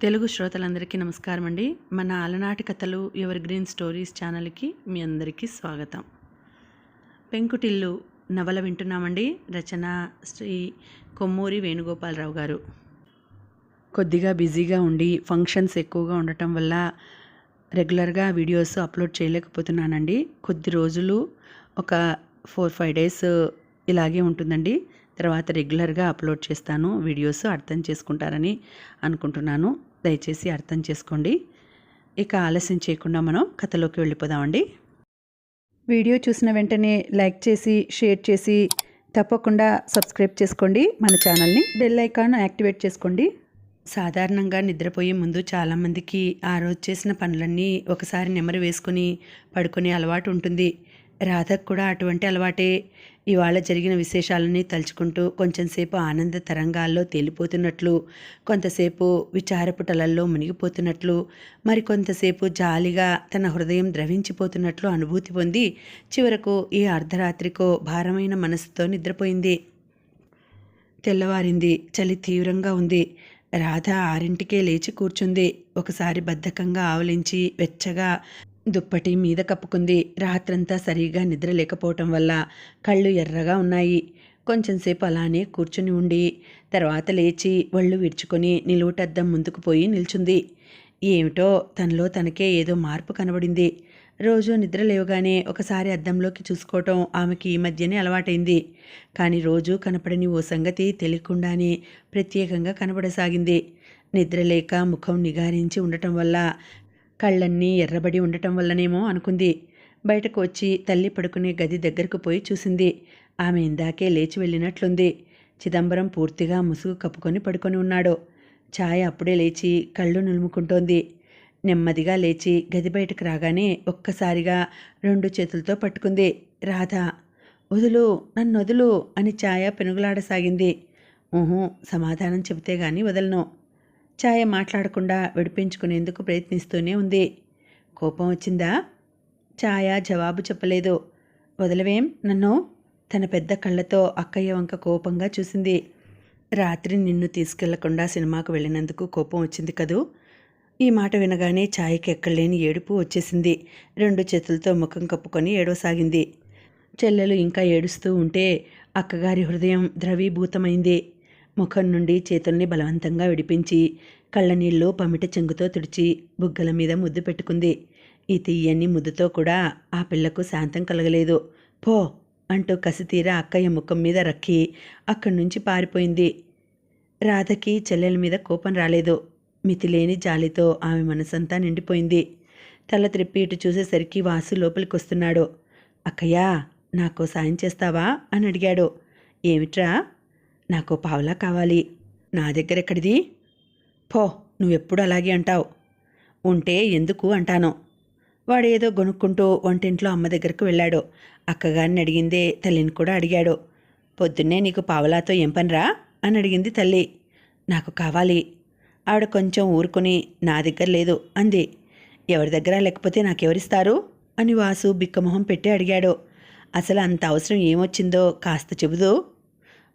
తెలుగు శ్రోతలందరికీ నమస్కారం అండి. మన అలనాటి కథలు ఎవర్ గ్రీన్ స్టోరీస్ ఛానల్కి మీ అందరికీ స్వాగతం. పెంకుటిల్లు నవల వింటున్నామండి. రచన శ్రీ కొమ్మూరి వేణుగోపాలరావు గారు. కొద్దిగా బిజీగా ఉండి ఫంక్షన్స్ ఎక్కువగా ఉండటం వల్ల రెగ్యులర్గా వీడియోస్ అప్లోడ్ చేయలేకపోతున్నానండి. కొద్ది రోజులు ఒక 4-5 డేస్ ఇలాగే ఉంటుందండి. తర్వాత రెగ్యులర్గా అప్లోడ్ చేస్తాను వీడియోస్. అర్థం చేసుకుంటారని అనుకుంటున్నాను. దయచేసి అర్థం చేసుకోండి. ఇక ఆలస్యం చేయకుండా మనం కథలోకి వెళ్ళిపోదామండి. వీడియో చూసిన వెంటనే లైక్ చేసి షేర్ చేసి తప్పకుండా సబ్స్క్రైబ్ చేసుకోండి. మన ఛానల్ని బెల్ ఐకాన్ యాక్టివేట్ చేసుకోండి. సాధారణంగా నిద్రపోయే ముందు చాలామందికి ఆ రోజు చేసిన పనులన్నీ ఒకసారి నెమరు వేసుకుని పడుకునే అలవాటు ఉంటుంది. రాధకు కూడా అటువంటి అలవాటే. ఇవాళ జరిగిన విశేషాలని తలుచుకుంటూ కొంచెంసేపు ఆనంద తరంగాల్లో తేలిపోతున్నట్లు, కొంతసేపు విచారపుటలల్లో మునిగిపోతున్నట్లు, మరికొంతసేపు జాలిగా తన హృదయం ద్రవించిపోతున్నట్లు అనుభూతి పొంది చివరకు ఈ అర్ధరాత్రికో భారమైన మనసుతో నిద్రపోయింది. తెల్లవారింది. చలి తీవ్రంగా ఉంది. రాధ 6ంటికే లేచి కూర్చుంది. ఒకసారి బద్ధకంగా ఆవలించి వెచ్చగా దుప్పటి మీద కప్పుకుంది. రాత్రంతా సరిగా నిద్ర లేకపోవటం వల్ల కళ్ళు ఎర్రగా ఉన్నాయి. కొంచెంసేపు అలానే కూర్చుని ఉండి తర్వాత లేచి ఒళ్ళు విరుచుకొని నిలువుటద్దం ముందుకు పోయి నిల్చుంది. ఏమిటో తనలో తనకే ఏదో మార్పు కనబడింది. రోజు నిద్ర లేవగానే ఒకసారి అద్దంలోకి చూసుకోవటం ఆమెకి ఈ మధ్యనే అలవాటైంది. కానీ రోజు కనపడని ఓ సంగతి తెలియకుండానే ప్రత్యేకంగా కనబడసాగింది. నిద్రలేక ముఖం నిగారించి ఉండటం వల్ల, కళ్ళన్నీ ఎర్రబడి ఉండటం వల్లనేమో అనుకుంది. బయటకు వచ్చి తల్లి పడుకునే గది దగ్గరకు పోయి చూసింది. ఆమె ఇందాకే లేచి వెళ్ళినట్లుంది. చిదంబరం పూర్తిగా ముసుగు కప్పుకొని పడుకొని ఉన్నాడు. ఛాయ అప్పుడే లేచి కళ్ళు నులుముకుంటోంది. నెమ్మదిగా లేచి గది బయటకు రాగానే ఒక్కసారిగా 2 చేతులతో పట్టుకుంది. రాధ, వదులు, నన్నొదులు అని ఛాయ పెనుగులాడసాగింది. ఊహు, సమాధానం చెబితే గాని వదలను. ఛాయ మాట్లాడకుండా విడిపించుకునేందుకు ప్రయత్నిస్తూనే ఉంది. కోపం వచ్చిందా? ఛాయ జవాబు చెప్పలేదు. వదలవేం నన్ను? తన పెద్ద కళ్ళతో అక్కయ్య వంక కోపంగా చూసింది. రాత్రి నిన్ను తీసుకెళ్లకుండా సినిమాకు వెళ్ళినందుకు కోపం వచ్చింది కదూ? ఈ మాట వినగానే ఛాయకి ఎక్కడలేని ఏడుపు వచ్చేసింది. 2 చేతులతో ముఖం కప్పుకొని ఏడవసాగింది. చెల్లెలు ఇంకా ఏడుస్తూ ఉంటే అక్కగారి హృదయం ద్రవీభూతమైంది. ముఖం నుండి చేతుల్ని బలవంతంగా విడిపించి కళ్ళనీళ్ళు పమిట చెంగుతో తుడిచి బుగ్గల మీద ముద్దు పెట్టుకుంది. ఈ తీయని ముద్దుతో కూడా ఆ పిల్లకు శాంతం కలగలేదు. పో అంటూ కసితీరా అక్కయ్య ముఖం మీద రక్కి అక్కడి నుంచి పారిపోయింది. రాధకి చెల్లెల మీద కోపం రాలేదు. మితిలేని జాలితో ఆమె మనసంతా నిండిపోయింది. తల త్రిప్పి ఇటు చూసేసరికి వాసు లోపలికొస్తున్నాడు. అక్కయ్యా, నాకో సాయం చేస్తావా అని అడిగాడు. ఏమిట్రా? నాకో పావలా కావాలి. నా దగ్గర ఎక్కడిది? పో, నువ్వెప్పుడు అలాగే అంటావు. ఉంటే ఎందుకు అంటాను. వాడేదో గొనుక్కుంటూ వంటింట్లో అమ్మ దగ్గరకు వెళ్ళాడు. అక్కగారిని అడిగిందే తల్లిని కూడా అడిగాడు. పొద్దున్నే నీకు పావలాతో ఏం పనిరా అని అడిగింది తల్లి. నాకు కావాలి. ఆవిడ కొంచెం ఊరుకుని నా దగ్గర లేదు అంది. ఎవరి దగ్గర లేకపోతే నాకెవరిస్తారు అని వాసు బిక్కమొహం పెట్టి అడిగాడు. అసలు అంత అవసరం ఏమొచ్చిందో కాస్త చెబుదు.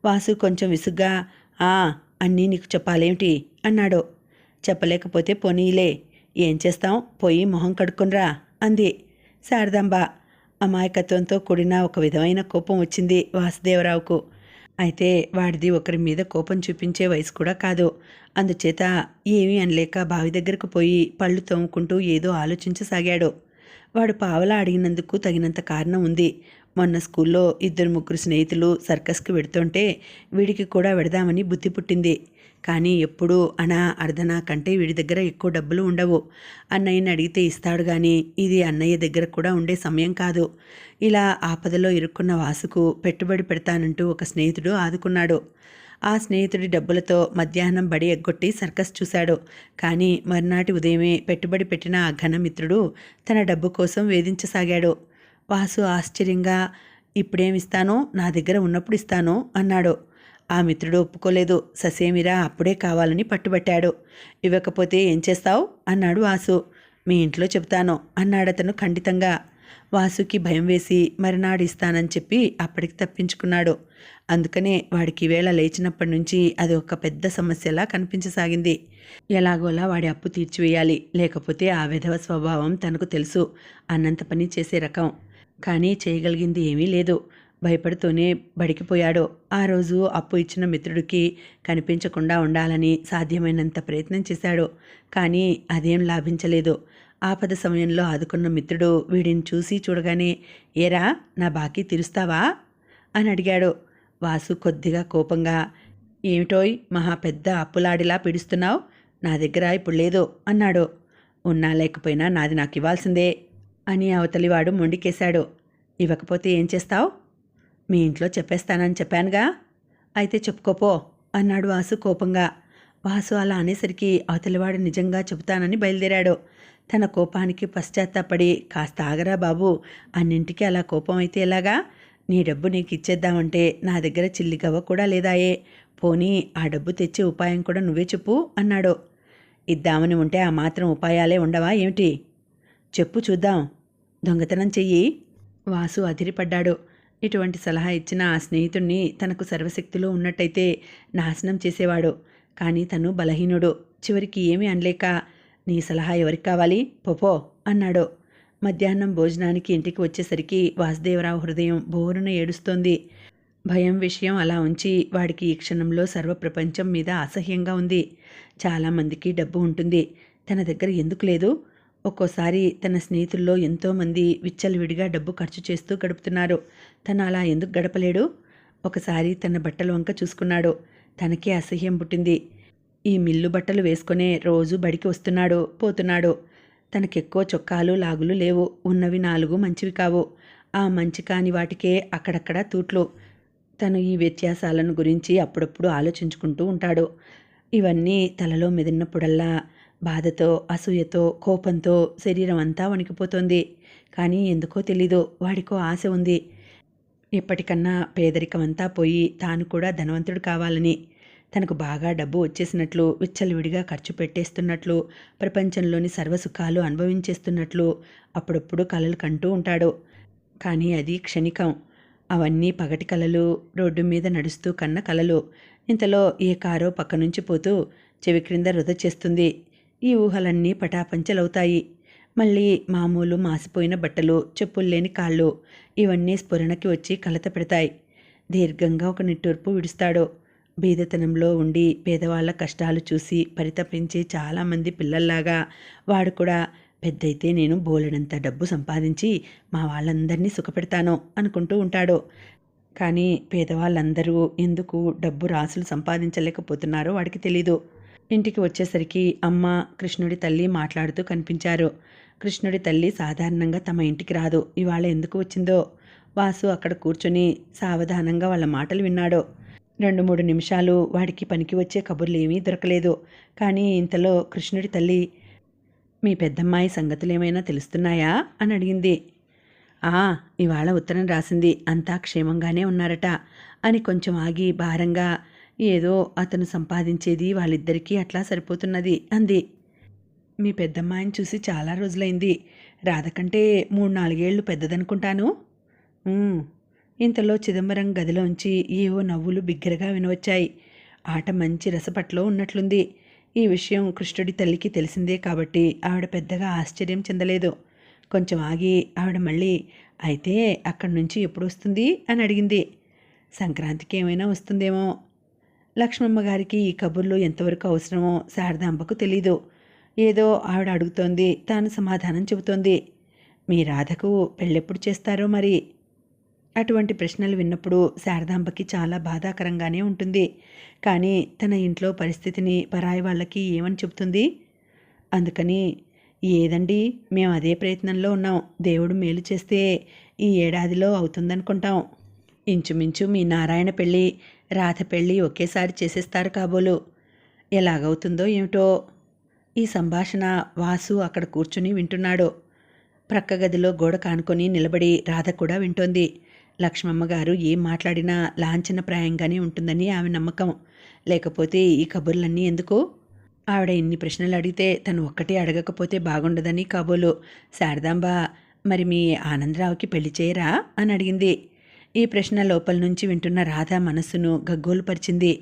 వాసు కొంచెం విసుగ్గా, అన్నీ నీకు చెప్పాలేమిటి అన్నాడు. చెప్పలేకపోతే పోనీలే, ఏం చేస్తాం, పోయి మొహం కడుక్కునరా అంది శారదాంబ. అమాయకత్వంతో కూడిన ఒక విధమైన కోపం వచ్చింది వాసుదేవరావుకు. అయితే వాడిది ఒకరి మీద కోపం చూపించే వయసు కూడా కాదు. అందుచేత ఏమీ అనలేక బావి దగ్గరకు పోయి పళ్ళు తోముకుంటూ ఏదో ఆలోచించసాగాడు. వాడు పావలా అడిగినందుకు తగినంత కారణం ఉంది. మొన్న స్కూల్లో 2-3 స్నేహితులు సర్కస్కి వెడుతుంటే వీడికి కూడా వెడదామని బుద్ధి పుట్టింది. కానీ ఎప్పుడూ అనా అర్ధనా కంటే వీడి దగ్గర ఎక్కువ డబ్బులు ఉండవు. అన్నయ్యని అడిగితే ఇస్తాడు కానీ ఇది అన్నయ్య దగ్గర కూడా ఉండే సమయం కాదు. ఇలా ఆపదలో ఇరుక్కున్న వాసుకు పెట్టుబడి పెడతానంటూ ఒక స్నేహితుడు ఆదుకున్నాడు. ఆ స్నేహితుడి డబ్బులతో మధ్యాహ్నం బడి ఎగ్గొట్టి సర్కస్ చూశాడు. కానీ మర్నాటి ఉదయమే పెట్టుబడి పెట్టిన ఆ ఘనమిత్రుడు తన డబ్బు కోసం వేధించసాగాడు. వాసు ఆశ్చర్యంగా, ఇప్పుడేమిస్తానో, నా దగ్గర ఉన్నప్పుడు ఇస్తాను అన్నాడు. ఆ మిత్రుడు ఒప్పుకోలేదు. ససేమిరా అప్పుడే కావాలని పట్టుబట్టాడు. ఇవ్వకపోతే ఏం చేస్తావు అన్నాడు వాసు. మీ ఇంట్లో చెబుతాను అన్నాడతను ఖండితంగా. వాసుకి భయం వేసి మరునాడు ఇస్తానని చెప్పి అప్పటికి తప్పించుకున్నాడు. అందుకనే వాడికి ఈవేళ లేచినప్పటి నుంచి అది ఒక పెద్ద సమస్యలా కనిపించసాగింది. ఎలాగోలా వాడి అప్పు తీర్చివేయాలి, లేకపోతే ఆ విధవ స్వభావం తనకు తెలుసు, అన్నంత పని చేసే రకం. కానీ చేయగలిగింది ఏమీ లేదు. భయపడుతూనే బడికిపోయాడు. ఆ రోజు అప్పు ఇచ్చిన మిత్రుడికి కనిపించకుండా ఉండాలని సాధ్యమైనంత ప్రయత్నం చేశాడు. కానీ అదేం లాభించలేదు. ఆపద సమయంలో ఆదుకున్న మిత్రుడు వీడిని చూసి చూడగానే, ఏరా నా బాకీ తీరుస్తావా అని అడిగాడు. వాసు కొద్దిగా కోపంగా, ఏమిటోయ్ మహా పెద్ద అప్పులాడిలా పీడిస్తున్నావు, నా దగ్గర ఇప్పుడు లేదు అన్నాడు. ఉన్నా లేకపోయినా నాది నాకు ఇవ్వాల్సిందే అని అవతలివాడు మొండికేశాడు. ఇవ్వకపోతే ఏం చేస్తావు? మీ ఇంట్లో చెప్పేస్తానని చెప్పానుగా. అయితే చెప్పుకోపో అన్నాడు వాసు కోపంగా. వాసు అలా అనేసరికి అవతలివాడు నిజంగా చెబుతానని బయలుదేరాడు. తన కోపానికి పశ్చాత్తాపడి, కాస్త ఆగరా బాబు, అన్నింటికీ అలా కోపం అయితే ఎలాగా? నీ డబ్బు నీకు ఇచ్చేద్దామంటే నా దగ్గర చిల్లిగవ్వ కూడా లేదాయే, పోనీ ఆ డబ్బు తెచ్చే ఉపాయం కూడా నువ్వే చెప్పు అన్నాడు. ఇద్దామని ఉంటే ఆ మాత్రం ఉపాయాలే ఉండవా ఏమిటి? చెప్పు చూద్దాం. దొంగతనం చెయ్యి. వాసు అదిరిపడ్డాడు. ఇటువంటి సలహా ఇచ్చిన ఆ స్నేహితుణ్ణి తనకు సర్వశక్తిలో ఉన్నట్టయితే నాశనం చేసేవాడు. కానీ తను బలహీనుడు. చివరికి ఏమీ అనలేక, నీ సలహా ఎవరికి కావాలి, పోపో అన్నాడు. మధ్యాహ్నం భోజనానికి ఇంటికి వచ్చేసరికి వాసుదేవరావు హృదయం బోరున ఏడుస్తోంది. భయం విషయం అలా ఉంచి వాడికి ఈ క్షణంలో సర్వప్రపంచం మీద అసహ్యంగా ఉంది. చాలామందికి డబ్బు ఉంటుంది, తన దగ్గర ఎందుకు లేదు? ఒక్కోసారి తన స్నేహితుల్లో ఎంతోమంది విచ్చలవిడిగా డబ్బు ఖర్చు చేస్తూ గడుపుతున్నారు. తను అలా ఎందుకు గడపలేడు? ఒకసారి తన బట్టల వంక చూసుకున్నాడు. తనకే అసహ్యం పుట్టింది. ఈ మిల్లు బట్టలు వేసుకునే రోజు బడికి వస్తున్నాడు, పోతున్నాడు. తనకెక్కువ చొక్కాలు లాగులు లేవు. ఉన్నవి 4 మంచివి కావు. ఆ మంచి కాని వాటికే అక్కడక్కడ తూట్లు. తను ఈ వ్యత్యాసాలను గురించి అప్పుడప్పుడు ఆలోచించుకుంటూ ఉంటాడు. ఇవన్నీ తలలో మెదిలినప్పుడల్లా బాధతో, అసూయతో, కోపంతో శరీరం అంతా వణికిపోతోంది. కానీ ఎందుకో తెలీదు, వాడికో ఆశ ఉంది. ఎప్పటికన్నా పేదరికమంతా పోయి తాను కూడా ధనవంతుడు కావాలని. తనకు బాగా డబ్బు వచ్చేసినట్లు, విచ్చలవిడిగా ఖర్చు పెట్టేస్తున్నట్లు, ప్రపంచంలోని సర్వసుఖాలు అనుభవించేస్తున్నట్లు అప్పుడప్పుడు కలలు కంటూ ఉంటాడు. కానీ అది క్షణికం. అవన్నీ పగటి కలలు, రోడ్డు మీద నడుస్తూ కన్న కలలు. ఇంతలో ఏ కారో పక్క నుంచి పోతూ చెవి క్రింద వృధ చేస్తుంది. ఈ ఊహలన్నీ పటాపంచలవుతాయి. మళ్ళీ మామూలు మాసిపోయిన బట్టలు, చెప్పుల్లేని కాళ్ళు, ఇవన్నీ స్ఫురణకి వచ్చి కలత పెడతాయి. దీర్ఘంగా ఒక నిట్టూర్పు విడుస్తాడు. బీదతనంలో ఉండి పేదవాళ్ల కష్టాలు చూసి పరితపించే చాలామంది పిల్లల్లాగా వాడు కూడా పెద్దయితే నేను బోలెడంత డబ్బు సంపాదించి మా వాళ్ళందరినీ సుఖపెడతాను అనుకుంటూ ఉంటాడు. కానీ పేదవాళ్ళందరూ ఎందుకు డబ్బు రాసులు సంపాదించలేకపోతున్నారో వాడికి తెలీదు. ఇంటికి వచ్చేసరికి అమ్మ, కృష్ణుడి తల్లి మాట్లాడుతూ కనిపించారు. కృష్ణుడి తల్లి సాధారణంగా తమ ఇంటికి రాదు. ఇవాళ ఎందుకు వచ్చిందో. వాసు అక్కడ కూర్చొని సావధానంగా వాళ్ళ మాటలు విన్నాడు. 2-3 నిమిషాలు వాడికి పనికి వచ్చే కబుర్లు ఏమీ దొరకలేదు. కానీ ఇంతలో కృష్ణుడి తల్లి, మీ పెద్దమ్మాయి సంగతులేమైనా తెలుస్తున్నాయా అని అడిగింది. ఇవాళ ఉత్తరం రాసింది, అంతా క్షేమంగానే ఉన్నారట అని కొంచెం ఆగి భారంగా, ఏదో అతను సంపాదించేది వాళ్ళిద్దరికీ అట్లా సరిపోతున్నది అంది. మీ పెద్దమ్మాయిని చూసి చాలా రోజులైంది. రాధ కంటే 3-4 ఏళ్ళు పెద్దదనుకుంటాను. ఇంతలో చిదంబరం గదిలోంచి ఏవో నవ్వులు బిగ్గరగా వినవచ్చాయి. ఆట మంచి రసపట్లో ఉన్నట్లుంది. ఈ విషయం కృష్ణుడి తల్లికి తెలిసిందే కాబట్టి ఆవిడ పెద్దగా ఆశ్చర్యం చెందలేదు. కొంచెం ఆగి ఆవిడ మళ్ళీ, అయితే అక్కడి నుంచి ఎప్పుడు వస్తుంది అని అడిగింది. సంక్రాంతికి ఏమైనా వస్తుందేమో. లక్ష్మమ్మ గారికి ఈ కబుర్లు ఎంతవరకు అవసరమో శారదాంబకు తెలీదు. ఏదో ఆవిడ అడుగుతోంది, తాను సమాధానం చెబుతోంది. మీ రాధకు పెళ్ళెప్పుడు చేస్తారో మరి? అటువంటి ప్రశ్నలు విన్నప్పుడు శారదాంబకి చాలా బాధాకరంగానే ఉంటుంది. కానీ తన ఇంట్లో పరిస్థితిని పరాయి వాళ్ళకి ఏమని చెబుతుంది? అందుకని, ఏదండి, మేము అదే ప్రయత్నంలో ఉన్నాం. దేవుడు మేలు చేస్తే ఈ ఏడాదిలో అవుతుందనుకుంటాం. ఇంచుమించు మీ నారాయణ పెళ్ళి, రాధ పెళ్ళి ఒకేసారి చేసేస్తారు కాబోలు. ఎలాగవుతుందో ఏమిటో. ఈ సంభాషణ వాసు అక్కడ కూర్చుని వింటున్నాడు. ప్రక్క గదిలో గోడ కానుకొని నిలబడి రాధ కూడా వింటోంది. లక్ష్మమ్మ గారు ఏం మాట్లాడినా లాంఛనప్రాయంగానే ఉంటుందని ఆమె నమ్మకం. లేకపోతే ఈ కబుర్లన్నీ ఎందుకు? ఆవిడ ఇన్ని ప్రశ్నలు అడిగితే తను ఒక్కటే అడగకపోతే బాగుండదని కాబోలు. శారదాంబ మరి మీ ఆనందరావుకి పెళ్లి చేయరా అని అడిగింది. ఈ ప్రశ్న లోపల నుంచి వింటున్న రాధ మనస్సును గగ్గోలుపరిచింది.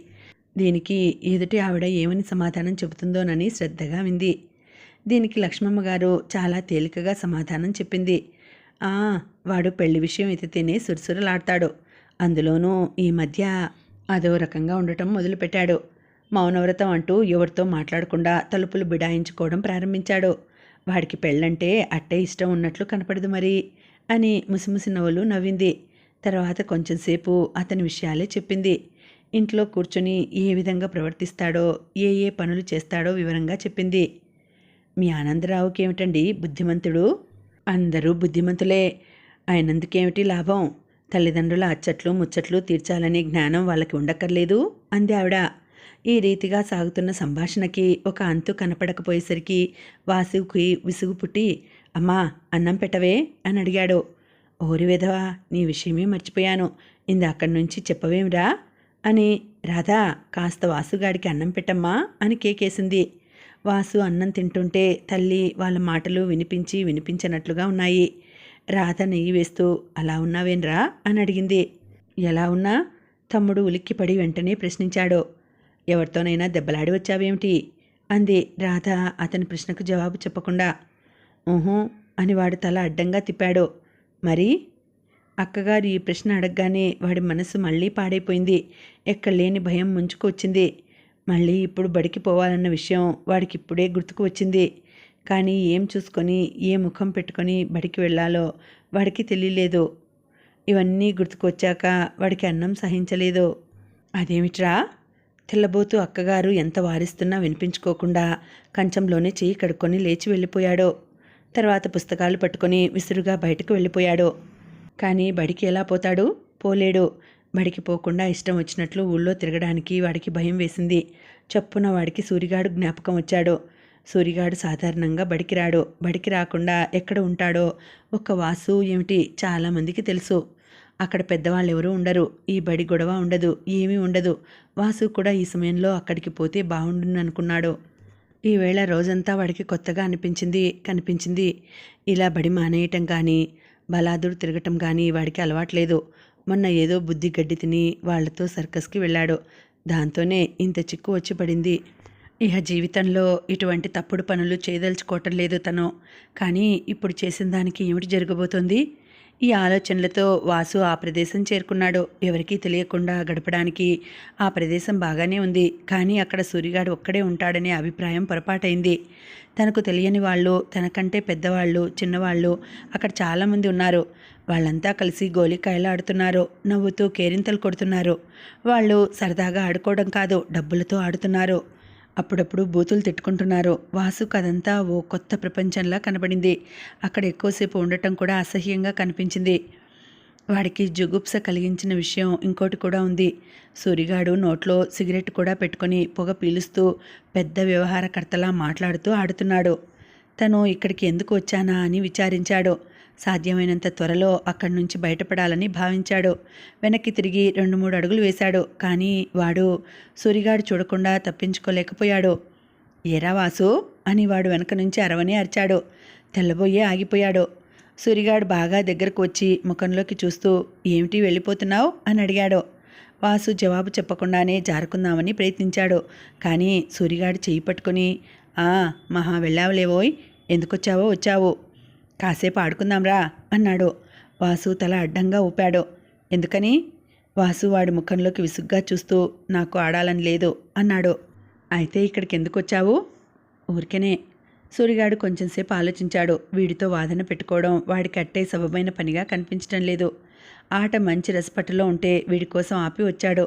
దీనికి ఎదుటి ఆవిడ ఏమని సమాధానం చెబుతుందోనని శ్రద్ధగా వింది. దీనికి లక్ష్మమ్మ గారు చాలా తేలికగా సమాధానం చెప్పింది. ఆ, వాడు పెళ్లి విషయం ఎత్తితేనే సురసురలాడతాడు. అందులోనూ ఈ మధ్య అదో రకంగా ఉండటం మొదలుపెట్టాడు. మౌనవ్రతం అంటూ ఎవరితో మాట్లాడకుండా తలుపులు బిడాయించుకోవడం ప్రారంభించాడు. వాడికి పెళ్ళంటే అట్టే ఇష్టం ఉన్నట్లు కనపడదు మరి అని ముసిముసి నవ్వులు నవ్వింది. తర్వాత కొంచెంసేపు అతని విషయాలే చెప్పింది. ఇంట్లో కూర్చొని ఏ విధంగా ప్రవర్తిస్తాడో, ఏ ఏ పనులు చేస్తాడో వివరంగా చెప్పింది. మీ ఆనందరావుకి ఏమిటండి బుద్ధిమంతుడు? అందరూ బుద్ధిమంతులే. ఆయనందుకేమిటి లాభం? తల్లిదండ్రుల అచ్చట్లు ముచ్చట్లు తీర్చాలనే జ్ఞానం వాళ్ళకి ఉండక్కర్లేదు అంది ఆవిడ. ఈ రీతిగా సాగుతున్న సంభాషణకి ఒక అంతు కనపడకపోయేసరికి వాసుకి విసుగు పుట్టి, అమ్మా అన్నం పెట్టవే అని అడిగాడు. ఓరి వెధవా, నీ విషయమే మర్చిపోయాను, ఇందాక్కడి నుంచి చెప్పవేమిరా అని. రాధా, కాస్త వాసుగాడికి అన్నం పెట్టమ్మా అని కేకేసింది. వాసు అన్నం తింటుంటే తల్లి వాళ్ళ మాటలు వినిపించి వినిపించనట్లుగా ఉన్నాయి. రాధ నెయ్యి వేస్తూ, అలా ఉన్నావేన్రా అని అడిగింది. ఎలా ఉన్నా? తమ్ముడు ఉలిక్కిపడి వెంటనే ప్రశ్నించాడు. ఎవరితోనైనా దెబ్బలాడి వచ్చావేమిటి అంది రాధ అతని ప్రశ్నకు జవాబు చెప్పకుండా. ఊహూ అని వాడు తల అడ్డంగా తిప్పాడు. మరి? అక్కగారు ఈ ప్రశ్న అడగగానే వాడి మనసు మళ్ళీ పాడైపోయింది. ఎక్కడలేని భయం ముంచుకు వచ్చింది. మళ్ళీ ఇప్పుడు బడికి పోవాలన్న విషయం వాడికి ఇప్పుడే గుర్తుకు వచ్చింది. కానీ ఏం చూసుకొని ఏ ముఖం పెట్టుకొని బడికి వెళ్ళాలో వాడికి తెలియలేదు. ఇవన్నీ గుర్తుకొచ్చాక వాడికి అన్నం సహించలేదు. అదేమిట్రా? తెల్లబోతూ అక్కగారు ఎంత వారిస్తున్నా వినిపించుకోకుండా కంచంలోనే చెయ్యి కడుక్కొని లేచి వెళ్ళిపోయాడు. తర్వాత పుస్తకాలు పట్టుకొని విసురుగా బయటకు వెళ్ళిపోయాడు. కానీ బడికి ఎలా పోతాడు? పోలేడు. బడికి పోకుండా ఇష్టం వచ్చినట్లు ఊళ్ళో తిరగడానికి వాడికి భయం వేసింది. చప్పున వాడికి సూరిగాడు జ్ఞాపకం వచ్చాడు. సూరిగాడు సాధారణంగా బడికి రాడు. బడికి రాకుండా ఎక్కడ ఉంటాడో ఒక్క వాసు ఏమిటి చాలామందికి తెలుసు. అక్కడ పెద్దవాళ్ళు ఎవరూ ఉండరు. ఈ బడి గొడవ ఉండదు, ఏమీ ఉండదు. వాసు కూడా ఈ సమయంలో అక్కడికి పోతే బాగుండుననుకున్నాడు. ఈవేళ రోజంతా వాడికి కొత్తగా కనిపించింది. ఇలా బడి మానేయటం కానీ బలాదురు తిరగటం కానీ వాడికి అలవాట్లేదు. మొన్న ఏదో బుద్ధి గడ్డి తిని వాళ్లతో సర్కస్కి వెళ్ళాడు. దాంతోనే ఇంత చిక్కు వచ్చి పడింది. ఇహ జీవితంలో ఇటువంటి తప్పుడు పనులు చేయదలుచుకోవటం లేదు తను. కానీ ఇప్పుడు చేసిన దానికి ఏమిటి జరగబోతోంది? ఈ ఆలోచనలతో వాసు ఆ ప్రదేశం చేరుకున్నాడు. ఎవరికీ తెలియకుండా గడపడానికి ఆ ప్రదేశం బాగానే ఉంది. కానీ అక్కడ సూరిగాడు ఒక్కడే ఉంటాడనే అభిప్రాయం పొరపాటైంది. తనకు తెలియని వాళ్ళు, తనకంటే పెద్దవాళ్ళు, చిన్నవాళ్ళు అక్కడ చాలామంది ఉన్నారు. వాళ్ళంతా కలిసి గోలికాయలు ఆడుతున్నారు. నవ్వుతూ కేరింతలు కొడుతున్నారు. వాళ్ళు సరదాగా ఆడుకోవడం కాదు, డబ్బులతో ఆడుతున్నారు. అప్పుడప్పుడు బూతులు తిట్టుకుంటున్నారు. వాసుకు అదంతా ఓ కొత్త ప్రపంచంలా కనబడింది. అక్కడ ఎక్కువసేపు ఉండటం కూడా అసహ్యంగా కనిపించింది. వాడికి జుగుప్స కలిగించిన విషయం ఇంకోటి కూడా ఉంది. సూరిగాడు నోట్లో సిగరెట్ కూడా పెట్టుకొని పొగ పీలుస్తూ పెద్ద వ్యవహారకర్తలా మాట్లాడుతూ ఆడుతున్నాడు. తను ఇక్కడికి ఎందుకు వచ్చానా అని విచారించాడు. సాధ్యమైనంత త్వరలో అక్కడి నుంచి బయటపడాలని భావించాడు. వెనక్కి తిరిగి 2-3 అడుగులు వేశాడు. కానీ వాడు సూరిగాడు చూడకుండా తప్పించుకోలేకపోయాడు. ఏరా వాసు అని వాడు వెనక నుంచి అరవని అరిచాడు. తెల్లబోయే ఆగిపోయాడు. సూరిగాడు బాగా దగ్గరకు వచ్చి ముఖంలోకి చూస్తూ, ఏమిటి వెళ్ళిపోతున్నావు అని అడిగాడు. వాసు జవాబు చెప్పకుండానే జారుకుందామని ప్రయత్నించాడు. కానీ సూరిగాడు చెయ్యి పట్టుకుని, మహా వెళ్ళావులేవోయ్, ఎందుకొచ్చావో వచ్చావు, కాసేపు ఆడుకుందాంరా అన్నాడు. వాసు తల అడ్డంగా ఊపాడు. ఎందుకని? వాసు వాడి ముఖంలోకి విసుగ్గా చూస్తూ, నాకు ఆడాలని లేదు అన్నాడు. అయితే ఇక్కడికి ఎందుకు వచ్చావు? ఊరికనే. సూరిగాడు కొంచెంసేపు ఆలోచించాడు. వీడితో వాదన పెట్టుకోవడం వాడికి అట్టే సబబైన పనిగా కనిపించడం లేదు. ఆట మంచి రసపట్టులో ఉంటే వీడి కోసం ఆపి వచ్చాడు.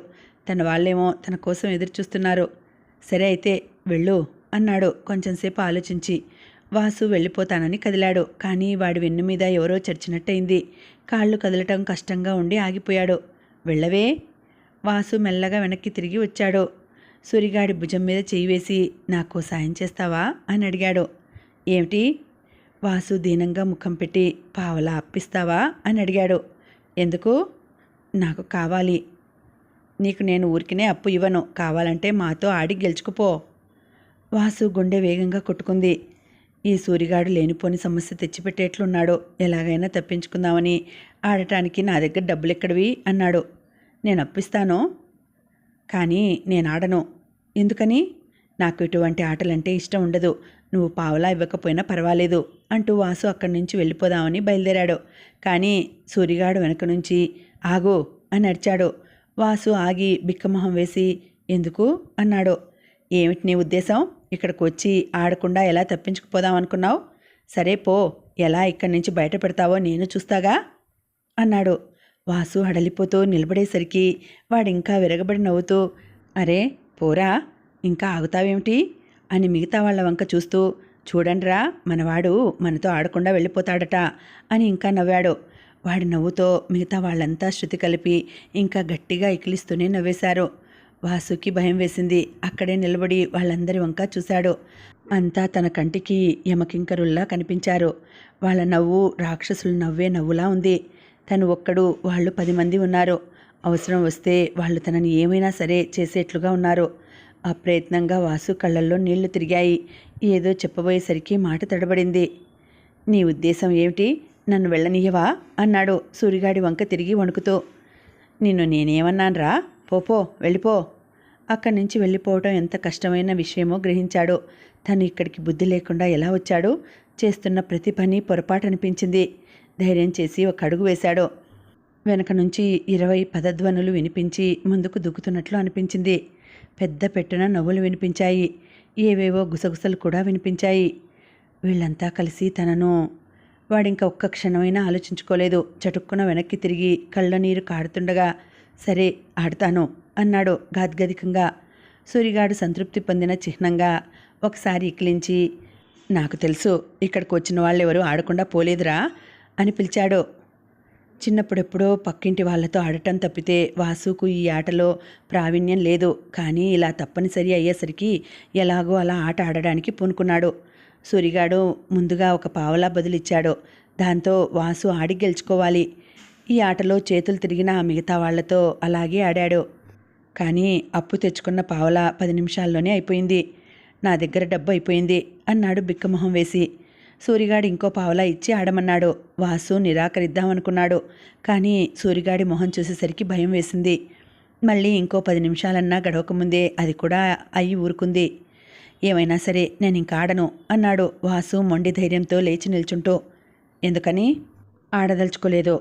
తన వాళ్ళేమో తన కోసం ఎదురు చూస్తున్నారు. సరే అయితే వెళ్ళు అన్నాడు కొంచెంసేపు ఆలోచించి. వాసు వెళ్ళిపోతానని కదిలాడు. కానీ వాడి వెన్ను మీద ఎవరో చర్చినట్టయింది. కాళ్ళు కదలటం కష్టంగా ఉండి ఆగిపోయాడు. వెళ్ళవే. వాసు మెల్లగా వెనక్కి తిరిగి వచ్చాడు. సూరిగాడి భుజం మీద చేయి వేసి, నాకు సాయం చేస్తావా అని అడిగాడు. ఏమిటి? వాసు దీనంగా ముఖం పెట్టి, పావలా అప్పిస్తావా అని అడిగాడు. ఎందుకు? నాకు కావాలి. నీకు నేను ఊరికినే అప్పు ఇవ్వను. కావాలంటే మాతో ఆడి గెలుచుకుపో. వాసు గుండె వేగంగా కొట్టుకుంది. ఈ సూరిగాడు లేనిపోని సమస్య తెచ్చిపెట్టేట్లున్నాడు. ఎలాగైనా తప్పించుకుందామని ఆడటానికి నా దగ్గర డబ్బులెక్కడివి అన్నాడు. నేను అప్పిస్తాను, కానీ నేను ఆడను. ఎందుకని? నాకు ఇటువంటి ఆటలంటే ఇష్టం ఉండదు. నువ్వు పావలా ఇవ్వకపోయినా పర్వాలేదు అంటూ వాసు అక్కడి నుంచి వెళ్ళిపోదామని బయలుదేరాడు. కానీ సూరిగాడు వెనక నుంచి ఆగు అని అరిచాడు. వాసు ఆగి బిక్కమొహం వేసి ఎందుకు అన్నాడు. ఏమిటి నీ ఉద్దేశం? ఇక్కడికి వచ్చి ఆడకుండా ఎలా తప్పించుకుపోదాం అనుకున్నావు? సరే పో, ఎలా ఇక్కడి నుంచి బయట పెడతావో నేను చూస్తాగా అన్నాడు. వాసు హడలిపోతూ నిలబడేసరికి వాడింకా విరగబడి నవ్వుతూ అరే పోరా, ఇంకా ఆగుతావేమిటి అని మిగతా వాళ్ళ వంక చూస్తూ చూడండిరా, మనవాడు మనతో ఆడకుండా వెళ్ళిపోతాడట అని ఇంకా నవ్వాడు. వాడి నవ్వుతో మిగతా వాళ్ళంతా శృతి కలిపి ఇంకా గట్టిగా ఇకిలిస్తూనే నవ్వేశారు. వాసుకి భయం వేసింది. అక్కడే నిలబడి వాళ్ళందరి వంక చూశాడు. అంతా తన కంటికి యమకింకరుల్లా కనిపించారు. వాళ్ళ నవ్వు రాక్షసులు నవ్వే నవ్వులా ఉంది. తను ఒక్కడు, వాళ్ళు 10 మంది ఉన్నారు. అవసరం వస్తే వాళ్ళు తనని ఏమైనా సరే చేసేట్లుగా ఉన్నారు. అప్రయత్నంగా వాసు కళ్ళల్లో నీళ్లు తిరిగాయి. ఏదో చెప్పబోయేసరికి మాట తడబడింది. నీ ఉద్దేశం ఏమిటి? నన్ను వెళ్ళనీయవా అన్నాడు సూరిగాడి వంక తిరిగి వణుకుతూ. నిన్ను నేనేమన్నాన్రా? పోపో, వెళ్ళిపో. అక్కడి నుంచి వెళ్ళిపోవటం ఎంత కష్టమైన విషయమో గ్రహించాడు. తను ఇక్కడికి బుద్ధి లేకుండా ఎలా వచ్చాడు? చేస్తున్న ప్రతి పని పొరపాటు అనిపించింది. ధైర్యం చేసి ఒక అడుగు వేశాడు. వెనక నుంచి 20 పదధ్వనులు వినిపించి ముందుకు దుక్కుతున్నట్లు అనిపించింది. పెద్ద పెట్టున నవ్వులు వినిపించాయి. ఏవేవో గుసగుసలు కూడా వినిపించాయి. వీళ్ళంతా కలిసి తనను... వాడింక ఒక్క క్షణమైనా ఆలోచించుకోలేదు. చటుక్కున వెనక్కి తిరిగి కళ్ళ నీరు కారుతుండగా సరే ఆడతాను అన్నాడు గాద్గదికంగా. సూరిగాడు సంతృప్తి పొందిన చిహ్నంగా ఒకసారి ఇకిలించి నాకు తెలుసు, ఇక్కడికి వచ్చిన వాళ్ళెవరూ ఆడకుండా పోలేదురా అని పిలిచాడు. చిన్నప్పుడెప్పుడో పక్కింటి వాళ్లతో ఆడటం తప్పితే వాసుకు ఈ ఆటలో ప్రావీణ్యం లేదు. కానీ ఇలా తప్పనిసరి అయ్యేసరికి ఎలాగో అలా ఆట ఆడడానికి పూనుకున్నాడు. సూరిగాడు ముందుగా ఒక పావలా బదులిచ్చాడు. దాంతో వాసు ఆడి గెలుచుకోవాలి. ఈ ఆటలో చేతులు తిరిగిన మిగతా వాళ్లతో అలాగే ఆడాడు. కానీ అప్పు తెచ్చుకున్న పావలా 10 నిమిషాల్లోనే అయిపోయింది. నా దగ్గర డబ్బు అయిపోయింది అన్నాడు బిక్కమొహం వేసి. సూరిగాడు ఇంకో పావలా ఇచ్చి ఆడమన్నాడు. వాసు నిరాకరిద్దామనుకున్నాడు. కానీ సూరిగాడి మొహం చూసేసరికి భయం వేసింది. మళ్ళీ ఇంకో 10 నిమిషాలన్నా గడవకముందే అది కూడా అయ్యి ఊరుకుంది. ఏమైనా సరే నేను ఇంకా ఆడను అన్నాడు వాసు మొండి ధైర్యంతో లేచి నిల్చుంటూ. ఎందుకని? ఆడదలుచుకోలేదు.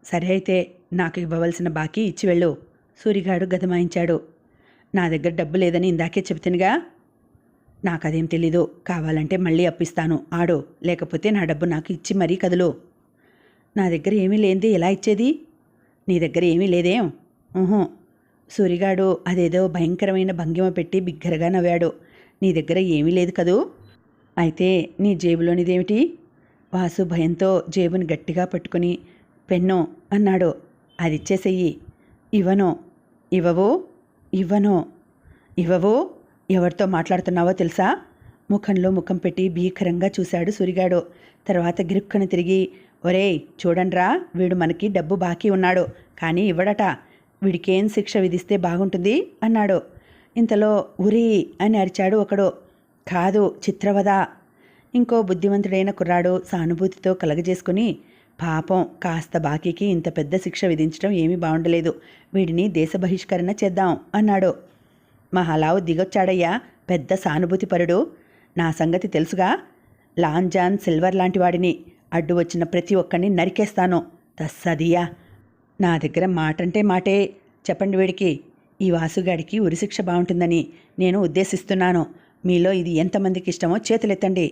సరే అయితే నాకు ఇవ్వవలసిన బాకీ ఇచ్చి వెళ్ళు సూరిగాడు గదమాయించాడు. నా దగ్గర డబ్బు లేదని ఇందాకే చెబుతునుగా. నాకదేం తెలీదు. కావాలంటే మళ్ళీ అప్పిస్తాను, ఆడు. లేకపోతే నా డబ్బు నాకు ఇచ్చి మరీ కదులు. నా దగ్గర ఏమీ లేనిది ఎలా ఇచ్చేది? నీ దగ్గర ఏమీ లేదేం? ఊహూ. సూరిగాడు అదేదో భయంకరమైన భంగిమ పెట్టి బిగ్గరగా నవ్వాడు. నీ దగ్గర ఏమీ లేదు కదూ? అయితే నీ జేబులోనిదేమిటి? వాసు భయంతో జేబుని గట్టిగా పట్టుకుని పెన్ను అన్నాడు. అదిచ్చేసెయ్యి. ఇవ్వను. ఇవ్వవు? ఇవ్వను. ఇవ్వవు? ఎవరితో మాట్లాడుతున్నావో తెలుసా? ముఖంలో ముఖం పెట్టి భీకరంగా చూశాడు సూరిగాడు. తర్వాత గిరుక్కన తిరిగి ఒరేయ్ చూడండ్రా, వీడు మనకి డబ్బు బాకీ ఉన్నాడు, కానీ ఇవ్వడట. వీడికేం శిక్ష విధిస్తే బాగుంటుంది అన్నాడు. ఇంతలో ఉరి అని అరిచాడు ఒకడు. కాదు, చిత్రవద. ఇంకో బుద్ధిమంతుడైన కుర్రాడు సానుభూతితో కలగజేసుకుని పాపం, కాస్త బాకీకి ఇంత పెద్ద శిక్ష విధించడం ఏమీ బాగుండలేదు. వీడిని దేశ బహిష్కరణ చేద్దాం అన్నాడు. మహాలావు దిగొచ్చాడయ్యా, పెద్ద సానుభూతిపరుడు. నా సంగతి తెలుసుగా. లాంజాన్ సిల్వర్ లాంటి వాడిని. అడ్డు వచ్చిన ప్రతి ఒక్కడిని నరికేస్తాను. తస్సదియా. నా దగ్గర మాటంటే మాటే. చెప్పండి వీడికి, ఈ వాసుగాడికి ఉరిశిక్ష బాగుంటుందని నేను ఉద్దేశిస్తున్నాను. మీలో ఇది ఎంతమందికి ఇష్టమో చేతులెత్తండి.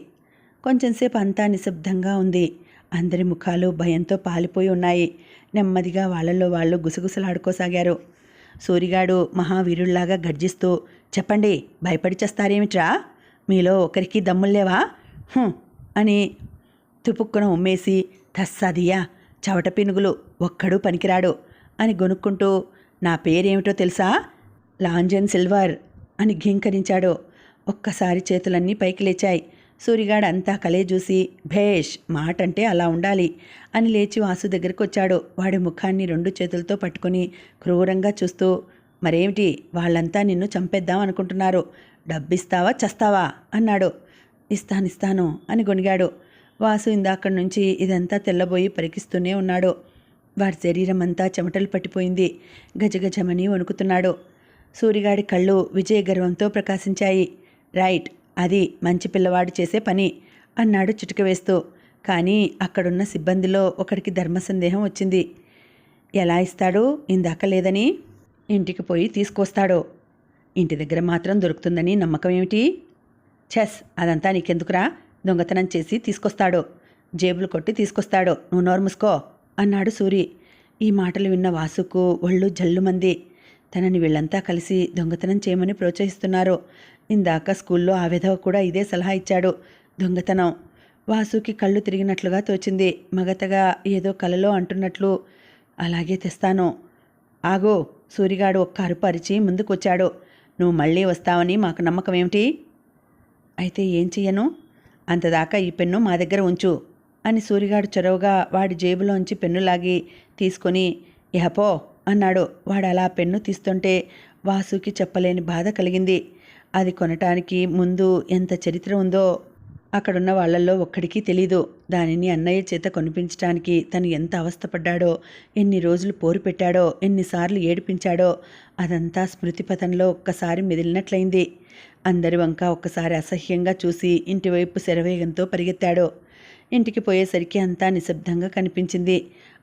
కొంచెంసేపు అంతా నిశ్శబ్దంగా ఉంది. అందరి ముఖాలు భయంతో పాలిపోయి ఉన్నాయి. నెమ్మదిగా వాళ్ళల్లో వాళ్ళు గుసగుసలాడుకోసాగారు. సూరిగాడు మహావీరుల్లాగా గర్జిస్తూ చెప్పండి, భయపడి చేస్తారేమిట్రా? మీలో ఒకరికి దమ్ముల్లేవా అని తుపుక్కున ఉమ్మేసి తస్సాదియా, చవట పినుగులు, ఒక్కడూ పనికిరాడు అని గొనుక్కుంటూ నా పేరేమిటో తెలుసా? లాంజన్ సిల్వర్ అని ఘీంకరించాడు. ఒక్కసారి చేతులన్నీ పైకి లేచాయి. సూరిగాడు అంతా కలే చూసి భేష్, మాటంటే అలా ఉండాలి అని లేచి వాసు దగ్గరికి వచ్చాడు. వాడి ముఖాన్ని 2 చేతులతో పట్టుకుని క్రూరంగా చూస్తూ మరేమిటి, వాళ్ళంతా నిన్ను చంపేద్దాం అనుకుంటున్నారు. డబ్బిస్తావా చస్తావా అన్నాడు. ఇస్తాను అని గొనిగాడు. వాసు ఇందాక్కడి నుంచి ఇదంతా తెల్లబోయి పరికిస్తూనే ఉన్నాడు. వాడి శరీరం అంతా చెమటలు పట్టిపోయింది. గజగజమని వణుకుతున్నాడు. సూరిగాడి కళ్ళు విజయ గర్వంతో ప్రకాశించాయి. రైట్, అది మంచి పిల్లవాడు చేసే పని అన్నాడు చిటిక వేస్తూ. కానీ అక్కడున్న సిబ్బందిలో ఒకడికి ధర్మ సందేహం వచ్చింది. ఎలా ఇస్తాడు? ఇందాక లేదని. ఇంటికి పోయి తీసుకొస్తాడు. ఇంటి దగ్గర మాత్రం దొరుకుతుందని నమ్మకం ఏమిటి? చెస్, అదంతా నీకెందుకురా? దొంగతనం చేసి తీసుకొస్తాడు. జేబులు కొట్టి తీసుకొస్తాడు. నువ్వు నోరు మూసుకో అన్నాడు సూరి. ఈ మాటలు విన్న వాసుకు ఒళ్ళు జల్లుమంది. తనని వీళ్ళంతా కలిసి దొంగతనం చేయమని ప్రోత్సహిస్తున్నారు. ఇందాక స్కూల్లో ఆ విధవ కూడా ఇదే సలహా ఇచ్చాడు. దొంగతనం. వాసుకి కళ్ళు తిరిగినట్లుగా తోచింది. మగతగా ఏదో కలలో అంటున్నట్లు. అలాగే తెస్తాను. ఆగో, సూరిగాడు ఒక్క అరుపు అరిచి ముందుకొచ్చాడు. నువ్వు మళ్ళీ వస్తావని మాకు నమ్మకం ఏమిటి? అయితే ఏం చెయ్యను? అంతదాకా ఈ పెన్ను మా దగ్గర ఉంచు అని సూరిగాడు చొరవగా వాడి జేబులోంచి పెన్ను లాగి తీసుకొని ఇహపో అన్నాడు. వాడు అలా పెన్ను తీస్తుంటే వాసుకి చెప్పలేని బాధ కలిగింది. అది కొనటానికి ముందు ఎంత చరిత్ర ఉందో అక్కడున్న వాళ్లల్లో ఒక్కడికి తెలీదు. దానిని అన్నయ్య చేత కొనిపించడానికి తను ఎంత అవస్థపడ్డాడో, ఎన్ని రోజులు పోరు పెట్టాడో, ఎన్నిసార్లు ఏడిపించాడో అదంతా స్మృతిపథంలో ఒక్కసారి మెదిలినట్లయింది. అందరి వంక ఒక్కసారి అసహ్యంగా చూసి ఇంటివైపు శరవేగంతో పరిగెత్తాడు. ఇంటికి పోయేసరికి అంతా నిశ్శబ్దంగా కనిపించింది.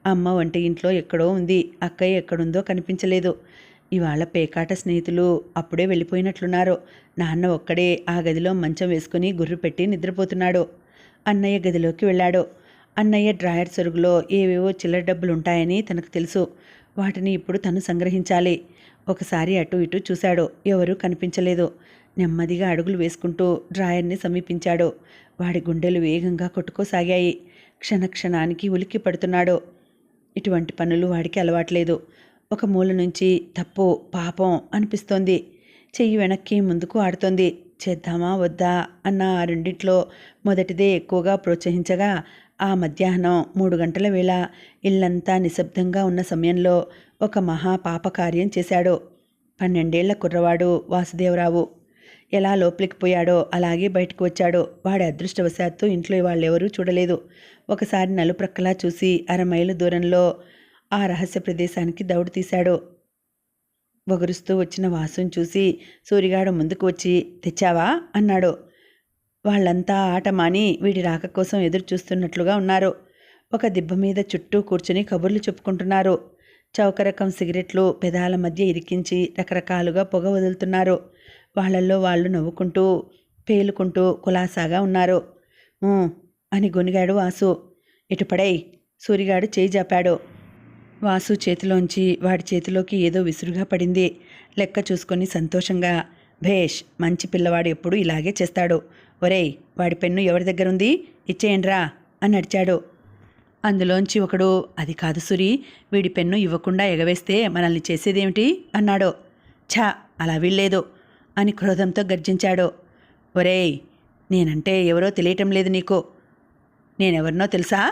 అమ్మ వంట ఇంట్లో ఎక్కడో ఉంది. అక్కయ్య ఎక్కడుందో కనిపించలేదు. ఇవాళ పేకాట స్నేహితులు అప్పుడే వెళ్ళిపోయినట్లున్నారు. నాన్న ఒక్కడే ఆ గదిలో మంచం వేసుకుని గుర్రు పెట్టి నిద్రపోతున్నాడు. అన్నయ్య గదిలోకి వెళ్ళాడు. అన్నయ్య డ్రాయర్ సొరుగులో ఏవేవో చిల్లర డబ్బులుంటాయని తనకు తెలుసు. వాటిని ఇప్పుడు తను సంగ్రహించాలి. ఒకసారి అటు ఇటు చూశాడు. ఎవరూ కనిపించలేదు. నెమ్మదిగా అడుగులు వేసుకుంటూ డ్రాయర్ని సమీపించాడు. వాడి గుండెలు వేగంగా కొట్టుకోసాగాయి. క్షణక్షణానికి ఉలిక్కి పడుతున్నాడు. ఇటువంటి పనులు వాడికి అలవాట్లేదు. ఒక మూల నుంచి తప్పు, పాపం అనిపిస్తోంది. చెయ్యి వెనక్కి ముందుకు ఆడుతోంది. చేద్దామా వద్దా అన్న ఆ రెండిట్లో మొదటిదే ఎక్కువగా ప్రోత్సహించగా ఆ మధ్యాహ్నం 3 గంటల వేళ ఇల్లంతా నిశ్శబ్దంగా ఉన్న సమయంలో ఒక మహా పాపకార్యం చేశాడు. 12 ఏళ్ల కుర్రవాడు వాసుదేవరావు. ఎలా లోపలికి పోయాడో అలాగే బయటకు వచ్చాడు. వాడి అదృష్టవశాత్తు ఇంట్లో వాళ్ళెవరూ చూడలేదు. ఒకసారి నలుప్రక్కలా చూసి 1/2 మైలు దూరంలో ఆ రహస్య ప్రదేశానికి దౌడు తీశాడు. వగురుస్తూ వచ్చిన వాసుని చూసి సూరిగాడు ముందుకు వచ్చి తెచ్చావా అన్నాడు. వాళ్ళంతా ఆట మాని వీడి రాక కోసం ఎదురు చూస్తున్నట్లుగా ఉన్నారు. ఒక దిబ్బ మీద చుట్టూ కూర్చుని కబుర్లు చెప్పుకుంటున్నారు. చౌకరకం సిగరెట్లు పెదాల మధ్య ఇరికించి రకరకాలుగా పొగ వదులుతున్నారు. వాళ్ళల్లో వాళ్ళు నవ్వుకుంటూ పేలుకుంటూ కులాసాగా ఉన్నారు. అని గొనిగాడు వాసు. ఇటు పడై, సూరిగాడు చేయి జాపాడు. వాసు చేతిలోంచి వాడి చేతిలోకి ఏదో విసురుగా పడింది. లెక్క చూసుకొని సంతోషంగా, భేష్, మంచి పిల్లవాడు ఎప్పుడు ఇలాగే చేస్తాడు. ఒరేయ్, వాడి పెన్ను ఎవరి దగ్గరుంది? ఇచ్చేయండ్రా అని అడిచాడు. అందులోంచి ఒకడు, అది కాదు సూరి, వీడి పెన్ను ఇవ్వకుండా ఎగవేస్తే మనల్ని చేసేదేమిటి అన్నాడు. ఛా, అలా వీల్లేదు అని క్రోధంతో గర్జించాడు. ఒరేయ్, నేనంటే ఎవరో తెలియటం లేదు నీకు. నేనెవరినో తెలుసా?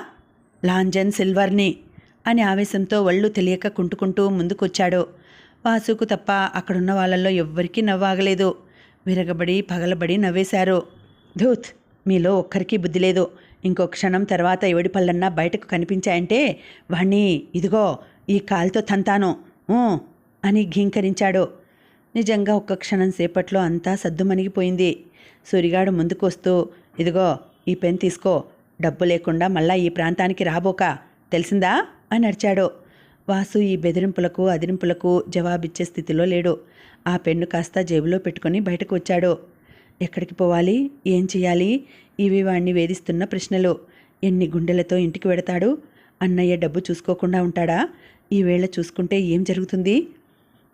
లాంజన్ సిల్వర్ని అని ఆవేశంతో ఒళ్ళు తెలియక కుంటుకుంటూ ముందుకొచ్చాడు. వాసుకు తప్ప అక్కడున్న వాళ్ళల్లో ఎవ్వరికీ నవ్వాగలేదు. విరగబడి పగలబడి నవ్వేశారు. ధూత్, మీలో ఒక్కరికి బుద్ధి లేదు. ఇంకో క్షణం తర్వాత ఎవడి పళ్ళన్నా బయటకు కనిపించాయంటే వాణ్ణి ఇదిగో ఈ కాలుతో తంతాను అని ఘీంకరించాడు. నిజంగా ఒక్క క్షణం సేపట్లో అంతా సద్దుమణిగిపోయింది. సూరిగాడు ముందుకు వస్తూ, ఇదిగో ఈ పెన్ తీసుకో, డబ్బు లేకుండా మళ్ళా ఈ ప్రాంతానికి రాబోక, తెలిసిందా అని అరిచాడు. వాసు ఈ బెదిరింపులకు అదిరింపులకు జవాబిచ్చే స్థితిలో లేడు. ఆ పెన్ను కాస్త జేబులో పెట్టుకుని బయటకు వచ్చాడు. ఎక్కడికి పోవాలి, ఏం చెయ్యాలి, ఇవి వాణ్ణి వేధిస్తున్న ప్రశ్నలు. ఎన్ని గుండెలతో ఇంటికి వెడతాడు? అన్నయ్య డబ్బు చూసుకోకుండా ఉంటాడా? ఈవేళ చూసుకుంటే ఏం జరుగుతుంది?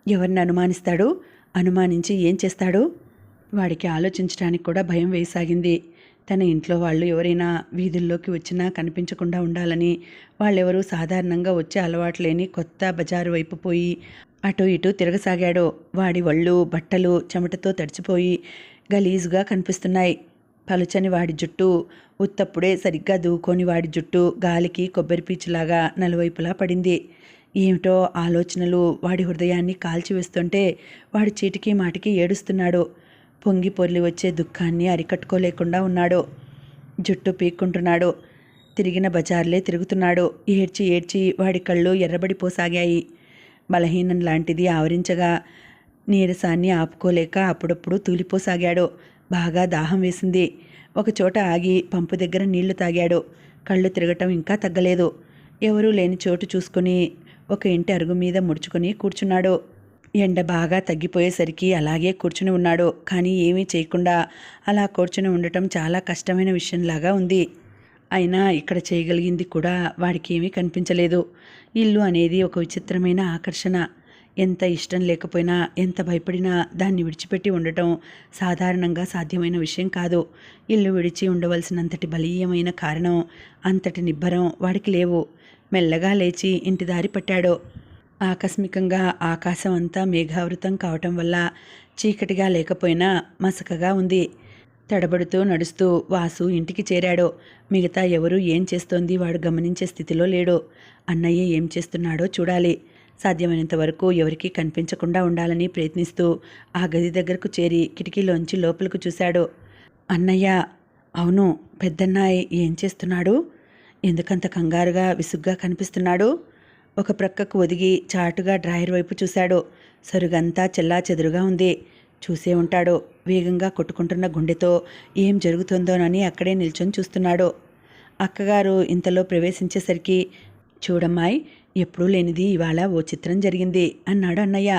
ఎవరిని అనుమానిస్తాడు? అనుమానించి ఏం చేస్తాడు? వాడికి ఆలోచించడానికి కూడా భయం వేయసాగింది. తన ఇంట్లో వాళ్ళు ఎవరైనా వీధుల్లోకి వచ్చినా కనిపించకుండా ఉండాలని, వాళ్ళెవరూ సాధారణంగా వచ్చే అలవాటు లేని కొత్త బజారు వైపు పోయి అటు ఇటు తిరగసాగాడు. వాడి ఒళ్ళు బట్టలు చెమటతో తడిచిపోయి గలీజుగా కనిపిస్తున్నాయి. పలుచని వాడి జుట్టు, ఉత్తప్పుడే సరిగ్గా దూకోని వాడి జుట్టు గాలికి కొబ్బరిపీచులాగా నలువైపులా పడింది. ఏమిటో ఆలోచనలు వాడి హృదయాన్ని కాల్చివేస్తుంటే వాడి చీటికి మాటికి ఏడుస్తున్నాడు. పొంగి పొర్లి వచ్చే దుఃఖాన్ని అరికట్టుకోలేకుండా ఉన్నాడు. జుట్టు పీక్కుంటున్నాడు. తిరిగిన బజార్లే తిరుగుతున్నాడు. ఏడ్చి ఏడ్చి వాడి కళ్ళు ఎర్రబడిపోసాగాయి. బలహీనం లాంటిది ఆవరించగా నీరసాన్ని ఆపుకోలేక అప్పుడప్పుడు తూలిపోసాగాడు. బాగా దాహం వేసింది. ఒకచోట ఆగి పంపు దగ్గర నీళ్లు తాగాడు. కళ్ళు తిరగటం ఇంకా తగ్గలేదు. ఎవరూ లేని చోటు చూసుకుని ఒక ఇంటి అరుగు మీద ముడుచుకుని కూర్చున్నాడు. ఎండ బాగా తగ్గిపోయేసరికి అలాగే కూర్చుని ఉన్నాడు. కానీ ఏమీ చేయకుండా అలా కూర్చుని ఉండటం చాలా కష్టమైన విషయంలాగా ఉంది. అయినా ఇక్కడ చేయగలిగింది కూడా వాడికి ఏమీ కనిపించలేదు. ఇల్లు అనేది ఒక విచిత్రమైన ఆకర్షణ. ఎంత ఇష్టం లేకపోయినా, ఎంత భయపడినా దాన్ని విడిచిపెట్టి ఉండటం సాధారణంగా సాధ్యమైన విషయం కాదు. ఇల్లు విడిచి ఉండవలసినంతటి బలీయమైన కారణం, అంతటి నిబ్బరం వాడికి లేవు. మెల్లగా లేచి ఇంటి దారి పట్టాడు. ఆకస్మికంగా ఆకాశం అంతా మేఘావృతం కావటం వల్ల చీకటిగా లేకపోయినా మసకగా ఉంది. తడబడుతూ నడుస్తూ వాసు ఇంటికి చేరాడు. మిగతా ఎవరూ ఏం చేస్తోంది వాడు గమనించే స్థితిలో లేడు. అన్నయ్య ఏం చేస్తున్నాడో చూడాలి. సాధ్యమైనంత వరకు ఎవరికీ కనిపించకుండా ఉండాలని ప్రయత్నిస్తూ ఆ గది దగ్గరకు చేరి కిటికీలోంచి లోపలికి చూశాడు. అన్నయ్య. అవును, పెద్దన్నాయ్ ఏం చేస్తున్నాడు? ఎందుకంత కంగారుగా విసుగ్గా కనిపిస్తున్నాడు? ఒక ప్రక్కకు ఒదిగి చాటుగా డ్రాయర్ వైపు చూశాడు. సరుగంతా చెల్లా చెదురుగా ఉంది. చూసే ఉంటాడు. వేగంగా కొట్టుకుంటున్న గుండెతో ఏం జరుగుతుందోనని అక్కడే నిల్చొని చూస్తున్నాడు. అక్కగారు ఇంతలో ప్రవేశించేసరికి, చూడమ్మాయి, ఎప్పుడూ లేనిది ఇవాళ ఓ చిత్రం జరిగింది అన్నాడు అన్నయ్య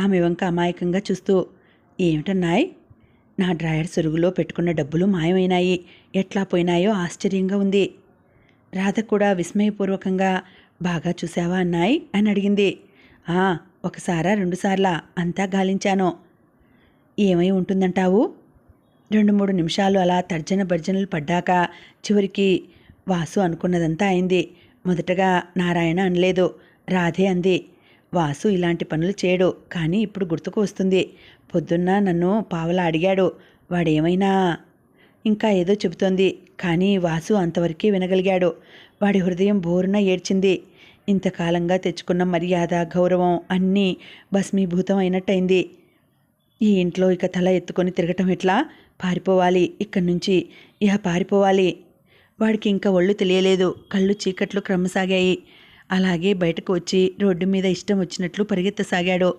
ఆమె వంక అమాయకంగా చూస్తూ. ఏమిటన్నాయ్? నా డ్రాయర్ సొరుగులో పెట్టుకున్న డబ్బులు మాయమైనాయి. ఎట్లా పోయినాయో ఆశ్చర్యంగా ఉంది. రాధ కూడా విస్మయపూర్వకంగా, బాగా చూసావా అన్నాయ్ అని అడిగింది. ఒకసారా రెండుసార్లా అంతా గాలించాను. ఏమై ఉంటుందంటావు? 2-3 నిమిషాలు అలా తర్జన భర్జనలు పడ్డాక చివరికి వాసు అనుకున్నదంతా అయింది. మొదటగా నారాయణ అనలేదు, రాధే అంది. వాసు ఇలాంటి పనులు చేయడు, కానీ ఇప్పుడు గుర్తుకు వస్తుంది. పొద్దున్న నన్ను పావలా అడిగాడు. వాడేమైనా ఇంకా ఏదో చెబుతోంది, కానీ వాసు అంతవరకే వినగలిగాడు. వాడి హృదయం బోరున ఏడ్చింది. ఇంతకాలంగా తెచ్చుకున్న మర్యాద, గౌరవం అన్నీ భస్మీభూతం అయినట్టయింది. ఈ ఇంట్లో ఇక తల ఎత్తుకొని తిరగటం ఎట్లా? పారిపోవాలి ఇక్కడి నుంచి, ఇహ పారిపోవాలి. వాడికి ఇంకా ఒళ్ళు తెలియలేదు. కళ్ళు చీకట్లు క్రమసాగాయి. అలాగే బయటకు వచ్చి రోడ్డు మీద ఇష్టం వచ్చినట్లు పరిగెత్తసాగాడు.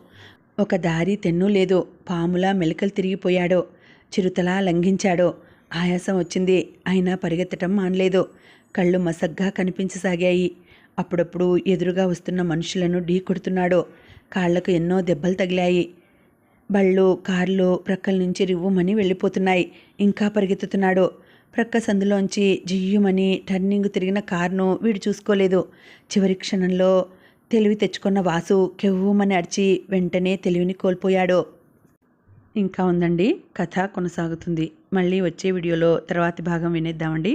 ఒక దారి తెన్ను లేదు. పాములా మెలికలు తిరిగిపోయాడు. చిరుతలా లంఘించాడు. ఆయాసం వచ్చింది. అయినా పరిగెత్తటం మానలేదు. కళ్ళు మసగ్గా కనిపించసాగాయి. అప్పుడప్పుడు ఎదురుగా వస్తున్న మనుషులను ఢీ కొడుతున్నాడు. కాళ్లకు ఎన్నో దెబ్బలు తగిలాయి. బళ్ళు, కార్లు ప్రక్కల నుంచి రివ్వుమని వెళ్ళిపోతున్నాయి. ఇంకా పరిగెత్తుతున్నాడు. ప్రక్క సందులోంచి జియ్యుమని టర్నింగ్ తిరిగిన కారును వీడు చూసుకోలేదు. చివరి క్షణంలో తెలివి తెచ్చుకున్న వాసు కెవ్వుమని అరిచి వెంటనే తెలివిని కోల్పోయాడు. ఇంకా ఉందండి, కథ కొనసాగుతుంది. మళ్ళీ వచ్చే వీడియోలో తర్వాతి భాగం వినేద్దామండి.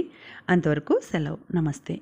అంతవరకు సెలవు. నమస్తే.